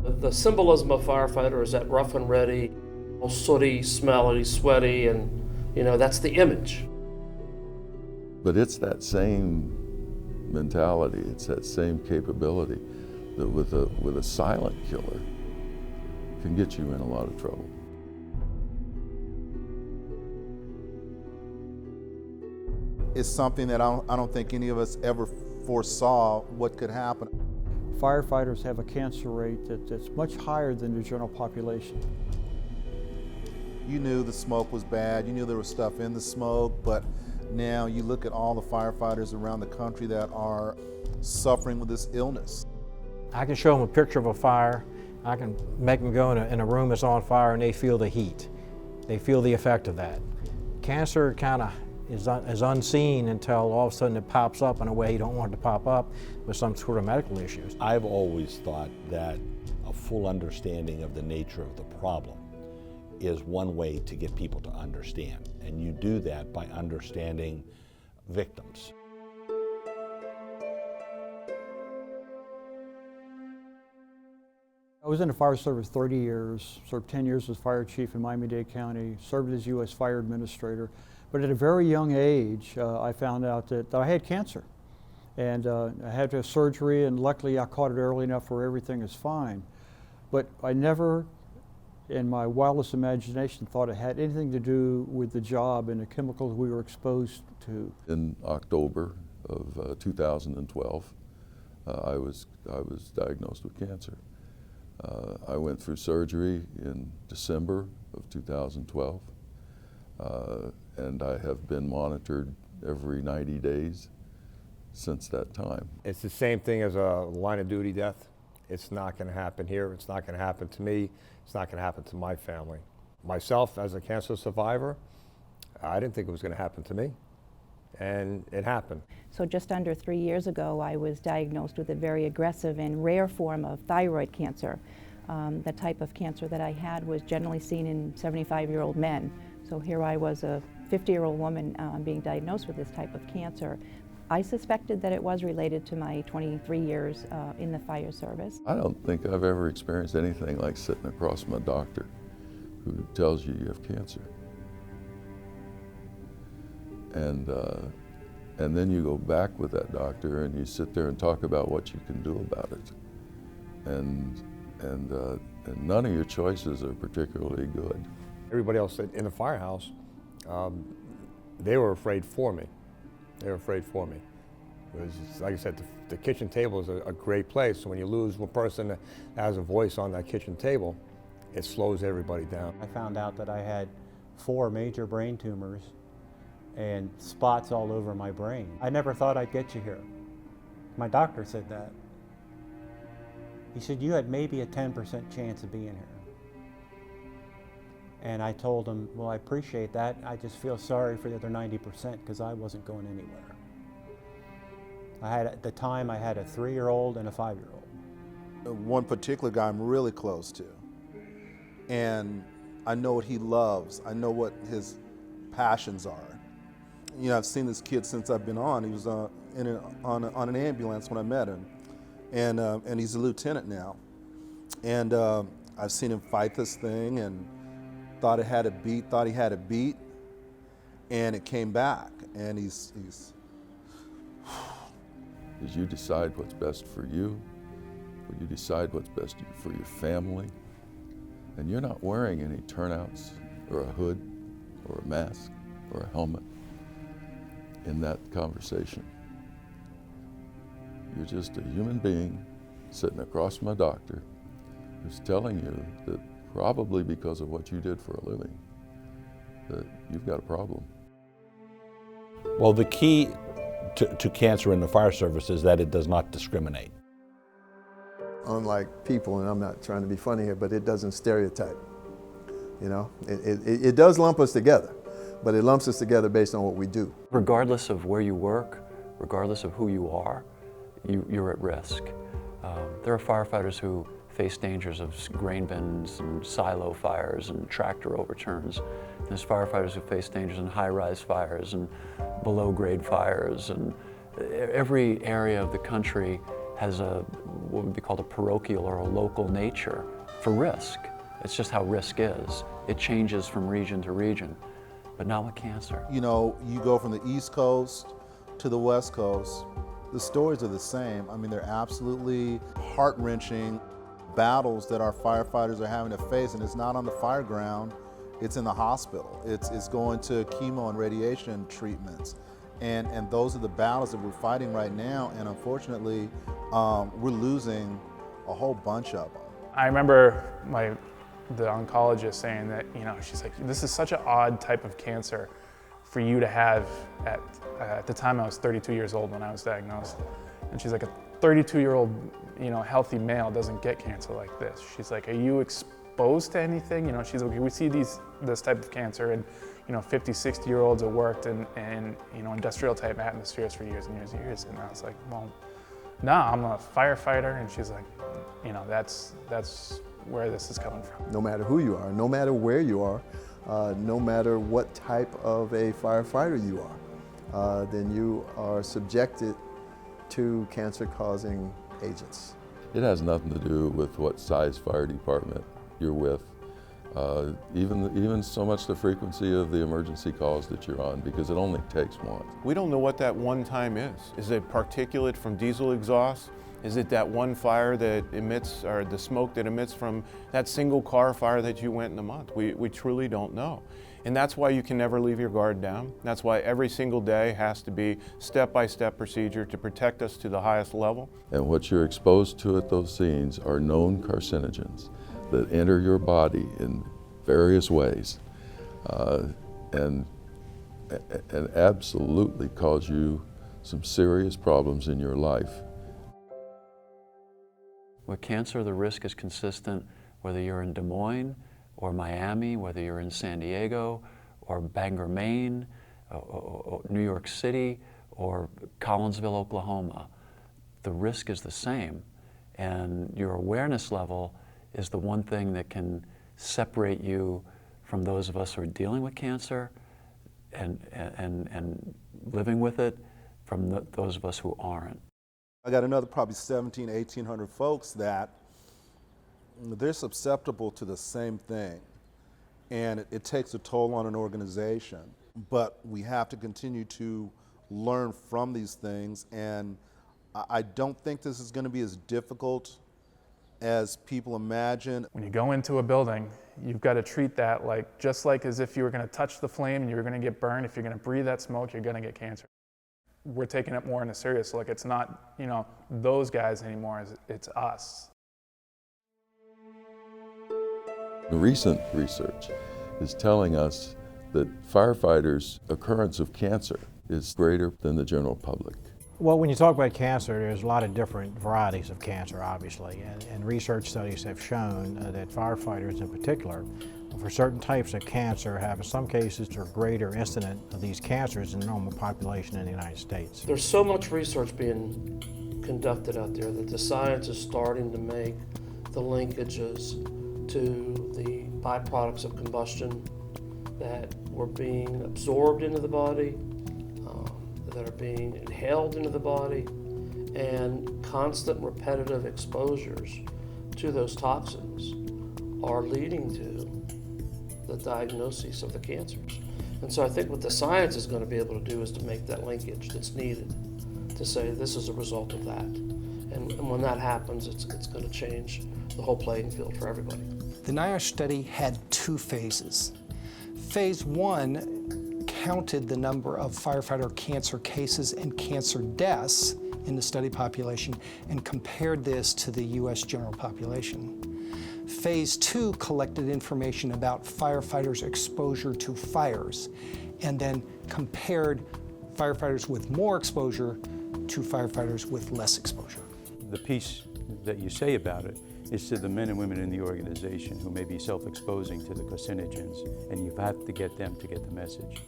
The symbolism of firefighter is that rough and ready, all sooty, smelly, sweaty, and that's the image. But it's that same mentality, it's that same capability that with a silent killer can get you in a lot of trouble. It's something that I don't think any of us ever foresaw what could happen. Firefighters have a cancer rate that's much higher than the general population. You knew the smoke was bad, you knew there was stuff in the smoke, but now you look at all the firefighters around the country that are suffering with this illness. I can show them a picture of a fire. I can make them go in a room that's on fire and they feel the heat. They feel the effect of that. Cancer kind of is unseen until all of a sudden it pops up in a way you don't want it to pop up with some sort of medical issues. I've always thought that a full understanding of the nature of the problem is one way to get people to understand. And you do that by understanding victims. I was in the fire service 30 years, served 10 years as fire chief in Miami-Dade County, served as U.S. fire administrator. But at a very young age, I found out that I had cancer. And I had to have surgery, and luckily I caught it early enough where everything is fine. But I never, in my wildest imagination, thought it had anything to do with the job and the chemicals we were exposed to. In October of 2012, I was diagnosed with cancer. I went through surgery in December of 2012, and I have been monitored every 90 days since that time. It's the same thing as a line of duty death. It's not going to happen here. It's not going to happen to me. It's not going to happen to my family. Myself, as a cancer survivor, I didn't think it was going to happen to me, and it happened. So just under 3 years ago, I was diagnosed with a very aggressive and rare form of thyroid cancer. The type of cancer that I had was generally seen in 75-year-old men. So here I was, a 50-year-old woman being diagnosed with this type of cancer. I suspected that it was related to my 23 years in the fire service. I don't think I've ever experienced anything like sitting across from a doctor who tells you you have cancer. And then you go back with that doctor and you sit there and talk about what you can do about it. And none of your choices are particularly good. Everybody else in the firehouse, they were afraid for me. They were afraid for me. It was just, like I said, the kitchen table is a great place. So when you lose one person that has a voice on that kitchen table, it slows everybody down. I found out that I had 4 major brain tumors and spots all over my brain. I never thought I'd get you here. My doctor said that. He said, you had maybe a 10% chance of being here. And I told him, well, I appreciate that. I just feel sorry for the other 90% because I wasn't going anywhere. At the time, I had a 3-year-old and a 5-year-old. One particular guy I'm really close to, and I know what he loves. I know what his passions are. You know, I've seen this kid since I've been on. He was on an ambulance when I met him, and he's a lieutenant now. And I've seen him fight this thing, and thought he had a beat, and it came back. And he's. As you decide what's best for you, you decide what's best for your family, and you're not wearing any turnouts or a hood or a mask or a helmet in that conversation. You're just a human being sitting across from a doctor who's telling you that probably because of what you did for a living, that you've got a problem. Well, the key to cancer in the fire service is that it does not discriminate. Unlike people, and I'm not trying to be funny here, but it doesn't stereotype. You know, it does lump us together, but it lumps us together based on what we do. Regardless of where you work, regardless of who you are, you're at risk. There are firefighters who face dangers of grain bins and silo fires and tractor overturns. There's firefighters who face dangers in high-rise fires and below-grade fires. And every area of the country has what would be called a parochial or a local nature for risk. It's just how risk is. It changes from region to region, but not with cancer. You know, you go from the East Coast to the West Coast, the stories are the same. I mean, they're absolutely heart-wrenching battles that our firefighters are having to face, and it's not on the fire ground, it's in the hospital. It's going to chemo and radiation treatments. And those are the battles that we're fighting right now, and unfortunately, we're losing a whole bunch of them. I remember the oncologist saying that, you know, she's like, this is such an odd type of cancer for you to have at the time I was 32 years old when I was diagnosed. And she's like, a 32-year-old, you know, healthy male doesn't get cancer like this. She's like, are you exposed to anything? You know, she's like, we see this type of cancer in, you know, 50, 60-year-olds that worked in you know, industrial type atmospheres for years and years and years. And I was like, well, no, I'm a firefighter. And she's like, you know, that's where this is coming from. No matter who you are, no matter where you are, no matter what type of a firefighter you are, then you are subjected to cancer-causing agents. It has nothing to do with what size fire department you're with, even so much the frequency of the emergency calls that you're on, because it only takes one. We don't know what that one time is. Is it particulate from diesel exhaust? Is it that one fire that emits, or the smoke that emits from that single car fire that you went in a month? We truly don't know. And that's why you can never leave your guard down. That's why every single day has to be step-by-step procedure to protect us to the highest level. And what you're exposed to at those scenes are known carcinogens that enter your body in various ways and absolutely cause you some serious problems in your life. With cancer, the risk is consistent whether you're in Des Moines or Miami, whether you're in San Diego or Bangor, Maine, or New York City or Collinsville, Oklahoma. The risk is the same, and your awareness level is the one thing that can separate you from those of us who are dealing with cancer and living with it from those of us who aren't. I got another probably 1,800 folks that they're susceptible to the same thing, and it takes a toll on an organization. But we have to continue to learn from these things, and I don't think this is going to be as difficult as people imagine. When you go into a building, you've got to treat that just like as if you were going to touch the flame and you were going to get burned. If you're going to breathe that smoke, you're going to get cancer. We're taking it more in a serious look. It's not, you know, those guys anymore, it's us. The recent research is telling us that firefighters' occurrence of cancer is greater than the general public. Well, when you talk about cancer, there's a lot of different varieties of cancer, obviously, and research studies have shown that firefighters in particular, for certain types of cancer, have in some cases a greater incidence of these cancers than the normal population in the United States. There's so much research being conducted out there that the science is starting to make the linkages to the byproducts of combustion that were being absorbed into the body, that are being inhaled into the body, and constant repetitive exposures to those toxins are leading to the diagnosis of the cancers. And so I think what the science is going to be able to do is to make that linkage that's needed to say this is a result of that. And when that happens, it's going to change the whole playing field for everybody. The NIOSH study had two phases. Phase one counted the number of firefighter cancer cases and cancer deaths in the study population and compared this to the U.S. general population. Phase two collected information about firefighters' exposure to fires and then compared firefighters with more exposure to firefighters with less exposure. The piece that you say about it is to the men and women in the organization who may be self-exposing to the carcinogens, and you have to get them to get the message.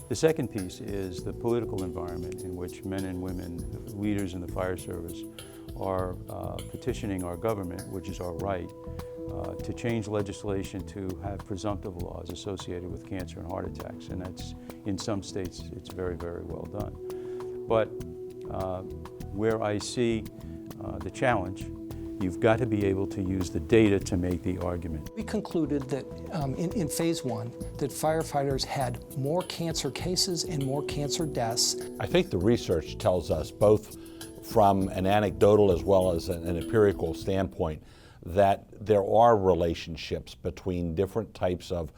The second piece is the political environment in which men and women, leaders in the fire service, are petitioning our government, which is our right, to change legislation to have presumptive laws associated with cancer and heart attacks. And that's, in some states, it's very, very well done. But where I see the challenge. You've got to be able to use the data to make the argument. We concluded that in phase 1 that firefighters had more cancer cases and more cancer deaths. I think the research tells us, both from an anecdotal as well as an empirical standpoint, that there are relationships between different types of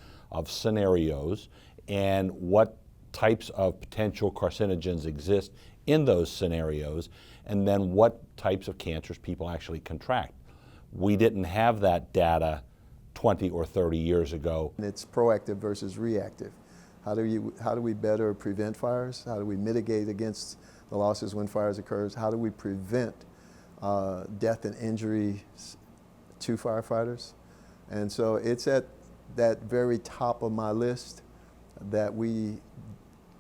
scenarios and what types of potential carcinogens exist in those scenarios, and then what types of cancers people actually contract. We didn't have that data 20 or 30 years ago. It's proactive versus reactive. How do we better prevent fires? How do we mitigate against the losses when fires occurs? How do we prevent death and injury to firefighters? And so it's at that very top of my list that we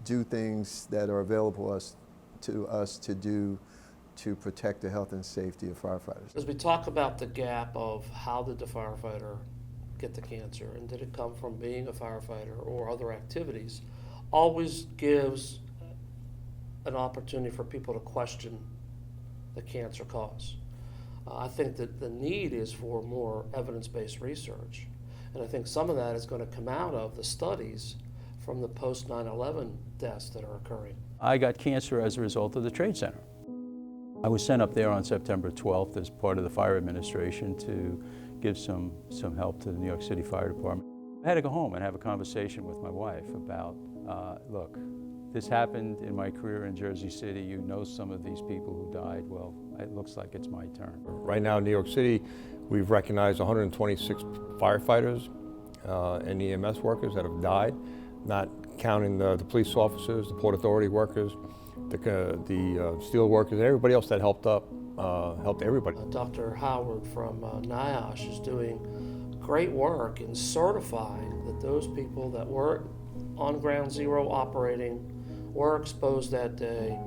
do things that are available to us to do to protect the health and safety of firefighters. As we talk about the gap of how did the firefighter get the cancer and did it come from being a firefighter or other activities, always gives an opportunity for people to question the cancer cause. I think that the need is for more evidence-based research. And I think some of that is going to come out of the studies from the post 9/11 deaths that are occurring. I got cancer as a result of the Trade Center. I was sent up there on September 12th as part of the fire administration to give some help to the New York City Fire Department. I had to go home and have a conversation with my wife about, look, this happened in my career in Jersey City. You know some of these people who died. Well, it looks like it's my turn. Right now in New York City, we've recognized 126 firefighters and EMS workers that have died, not counting the police officers, the Port Authority workers, the steel workers, everybody else that helped everybody. Dr. Howard from NIOSH is doing great work in certifying that those people that were on ground zero operating, were exposed that day,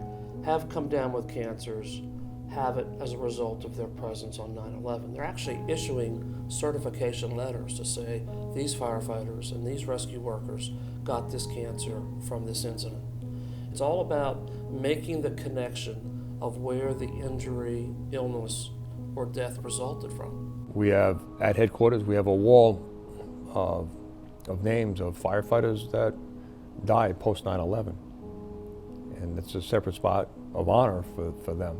have come down with cancers, have it as a result of their presence on 9/11. They're actually issuing certification letters to say these firefighters and these rescue workers got this cancer from this incident. It's all about making the connection of where the injury, illness, or death resulted from. We have, at headquarters, we have a wall of names of firefighters that died post 9/11. And it's a separate spot of honor for them.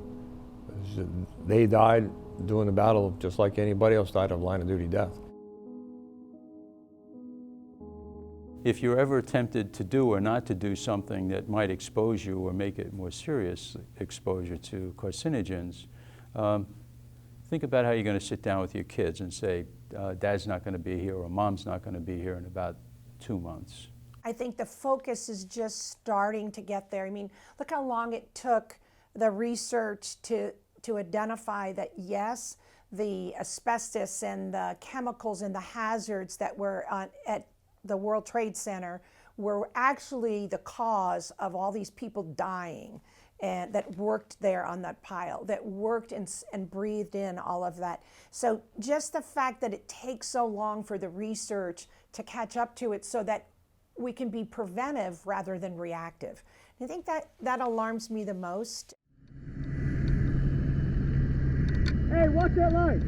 They died doing the battle just like anybody else died of line of duty death. If you're ever tempted to do or not to do something that might expose you or make it more serious exposure to carcinogens, think about how you're going to sit down with your kids and say, Dad's not going to be here or Mom's not going to be here in about 2 months. I think the focus is just starting to get there. I mean, look how long it took the research to identify that, yes, the asbestos and the chemicals and the hazards that were at the World Trade Center were actually the cause of all these people dying and that worked there on that pile, that worked and breathed in all of that. So just the fact that it takes so long for the research to catch up to it so that we can be preventive rather than reactive. I think that alarms me the most. Hey, watch that light!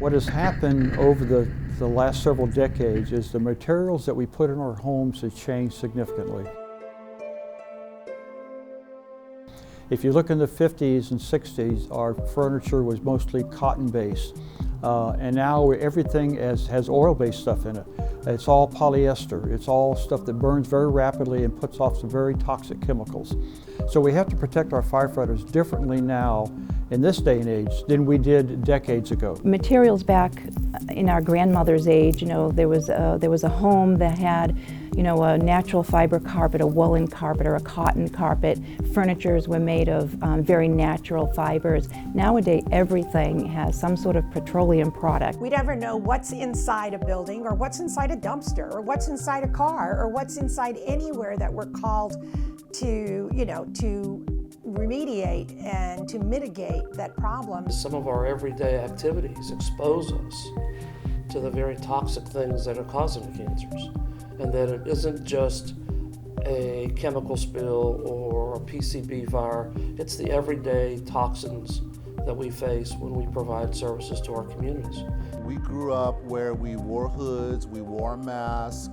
What has happened over the last several decades is the materials that we put in our homes have changed significantly. If you look in the 50s and 60s, our furniture was mostly cotton-based. And now everything has oil-based stuff in it. It's all polyester. It's all stuff that burns very rapidly and puts off some very toxic chemicals. So we have to protect our firefighters differently now in this day and age than we did decades ago. Materials back in our grandmother's age, you know, there was a home that had, you know, a natural fiber carpet, a woolen carpet, or a cotton carpet. Furnitures were made of very natural fibers. Nowadays, everything has some sort of petroleum product. We never know what's inside a building, or what's inside a dumpster, or what's inside a car, or what's inside anywhere that we're called to, you know, to remediate and to mitigate that problem. Some of our everyday activities expose us to the very toxic things that are causing the cancers. And that it isn't just a chemical spill or or PCB fire. It's the everyday toxins that we face when we provide services to our communities. We grew up where we wore hoods, we wore a mask,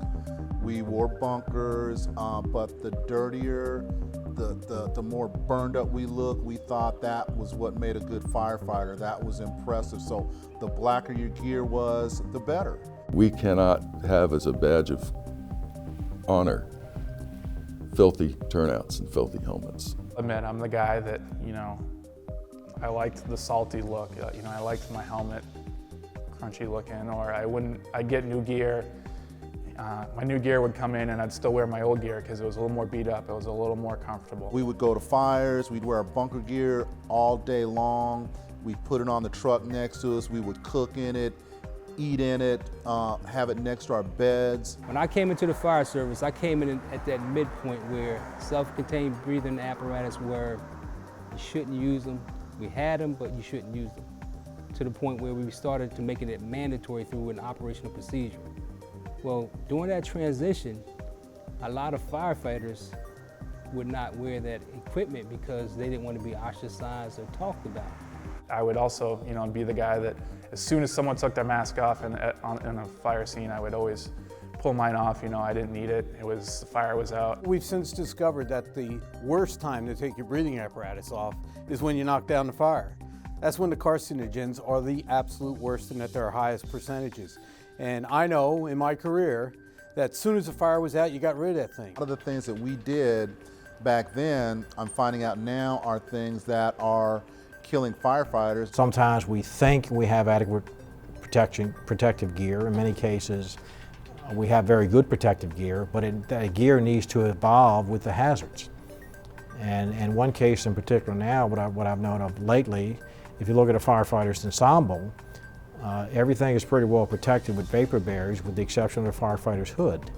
we wore bunkers, but the dirtier, the more burned up we look, we thought that was what made a good firefighter. That was impressive. So the blacker your gear was, the better. We cannot have as a badge of honor filthy turnouts and filthy helmets. I admit I'm the guy that, I liked the salty look. I liked my helmet crunchy looking, or I'd get new gear. My new gear would come in and I'd still wear my old gear because it was a little more beat up, it was a little more comfortable. We would go to fires, we'd wear our bunker gear all day long, we'd put it on the truck next to us, we would cook in it, eat in it, have it next to our beds. When I came into the fire service, I came in at that midpoint where self-contained breathing apparatus where you shouldn't use them. We had them, but you shouldn't use them. To the point where we started to making it mandatory through an operational procedure. Well, during that transition, a lot of firefighters would not wear that equipment because they didn't want to be ostracized or talked about. I would also, be the guy that as soon as someone took their mask off in a fire scene, I would always pull mine off. I didn't need it. The fire was out. We've since discovered that the worst time to take your breathing apparatus off is when you knock down the fire. That's when the carcinogens are the absolute worst and at their highest percentages. And I know in my career that as soon as the fire was out, you got rid of that thing. A lot of the things that we did back then, I'm finding out now, are things that are killing firefighters. Sometimes we think we have adequate protective gear. In many cases, we have very good protective gear, but that gear needs to evolve with the hazards. And one case in particular now, what I've known of lately, if you look at a firefighter's ensemble, everything is pretty well protected with vapor barriers with the exception of the firefighter's hood.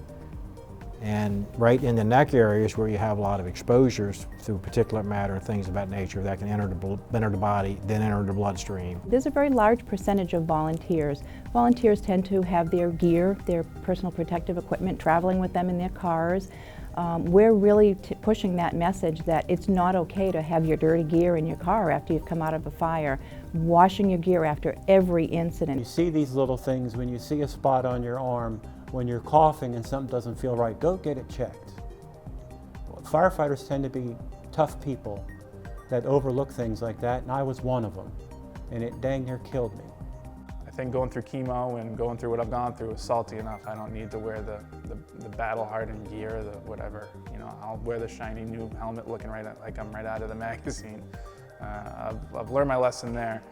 And right in the neck areas where you have a lot of exposures through particulate matter and things of that nature that can enter the body, then enter the bloodstream. There's a very large percentage of volunteers. Volunteers tend to have their gear, their personal protective equipment, traveling with them in their cars. We're really pushing that message that it's not okay to have your dirty gear in your car after you've come out of a fire, washing your gear after every incident. You see these little things when you see a spot on your arm, when you're coughing and something doesn't feel right, go get it checked. Firefighters tend to be tough people that overlook things like that, and I was one of them, and it dang near killed me. I think going through chemo and going through what I've gone through is salty enough. I don't need to wear the battle-hardened gear, the whatever. I'll wear the shiny new helmet looking like I'm right out of the magazine. I've learned my lesson there.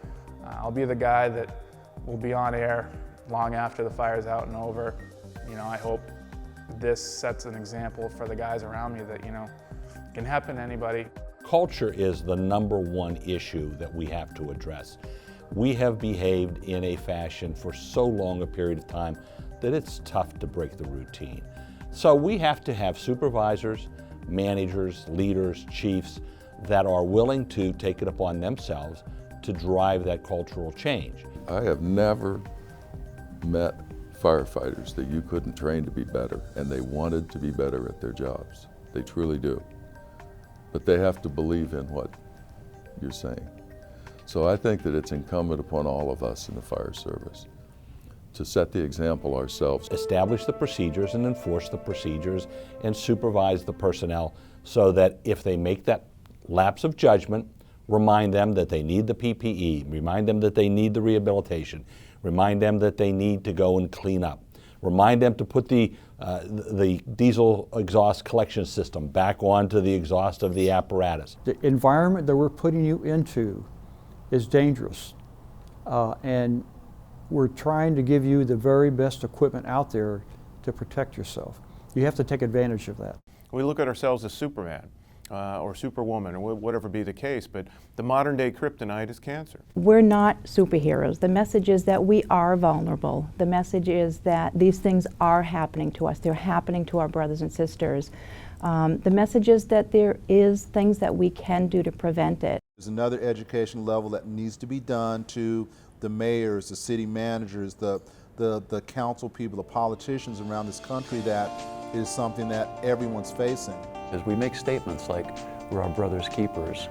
I'll be the guy that will be on air long after the fire's out and over. I hope this sets an example for the guys around me that, can happen to anybody. Culture is the #1 issue that we have to address. We have behaved in a fashion for so long a period of time that it's tough to break the routine. So we have to have supervisors, managers, leaders, chiefs that are willing to take it upon themselves to drive that cultural change. I have never met firefighters that you couldn't train to be better, and they wanted to be better at their jobs. They truly do. But they have to believe in what you're saying. So I think that it's incumbent upon all of us in the fire service to set the example ourselves. Establish the procedures and enforce the procedures and supervise the personnel so that if they make that lapse of judgment, remind them that they need the PPE, remind them that they need the rehabilitation, remind them that they need to go and clean up, remind them to put the diesel exhaust collection system back onto the exhaust of the apparatus. The environment that we're putting you into is dangerous, and we're trying to give you the very best equipment out there to protect yourself. You have to take advantage of that. We look at ourselves as Superman or Superwoman or whatever be the case, but the modern day kryptonite is cancer. We're not superheroes. The message is that we are vulnerable. The message is that these things are happening to us. They're happening to our brothers and sisters. The message is that there is things that we can do to prevent it. There's another education level that needs to be done to the mayors, the city managers, the council people, the politicians around this country. That is something that everyone's facing. As we make statements like, we're our brother's keepers.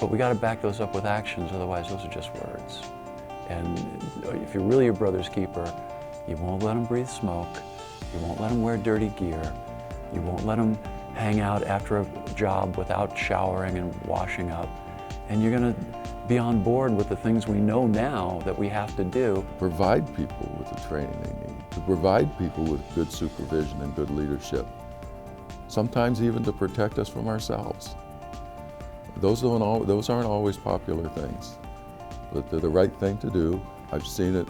But we got to back those up with actions, otherwise those are just words. And if you're really your brother's keeper, you won't let him breathe smoke, you won't let him wear dirty gear, you won't let him hang out after a job without showering and washing up, and you're going to be on board with the things we know now that we have to do. Provide people with the training they need, to provide people with good supervision and good leadership, sometimes even to protect us from ourselves. Those aren't always popular things, but they're the right thing to do. I've seen it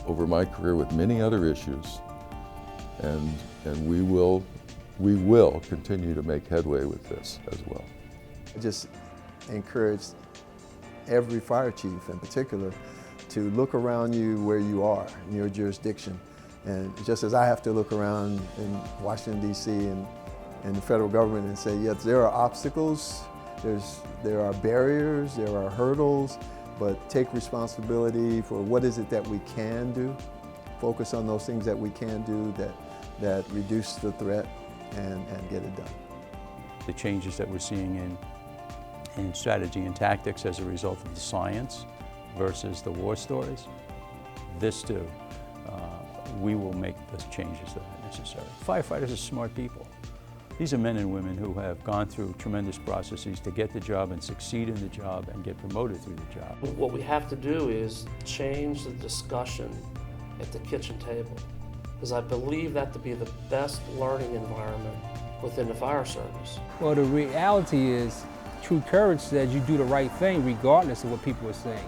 over my career with many other issues, and we will continue to make headway with this as well. I just encourage every fire chief in particular to look around you where you are in your jurisdiction. And just as I have to look around in Washington, D.C. and the federal government and say, yes, there are obstacles, there are barriers, there are hurdles, but take responsibility for what is it that we can do. Focus on those things that we can do that reduce the threat and get it done. The changes that we're seeing in strategy and tactics as a result of the science versus the war stories, this too, we will make the changes that are necessary. Firefighters are smart people. These are men and women who have gone through tremendous processes to get the job and succeed in the job and get promoted through the job. What we have to do is change the discussion at the kitchen table, because I believe that to be the best learning environment within the fire service. Well, the reality is, true courage says you do the right thing regardless of what people are saying.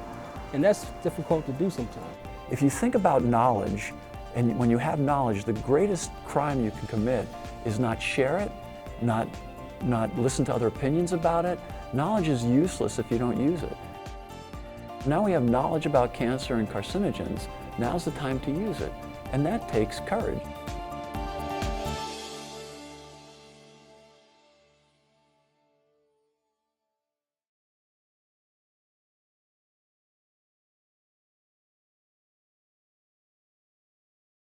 And that's difficult to do sometimes. If you think about knowledge, and when you have knowledge, the greatest crime you can commit is not share it, not listen to other opinions about it. Knowledge is useless if you don't use it. Now we have knowledge about cancer and carcinogens. Now's the time to use it, and that takes courage.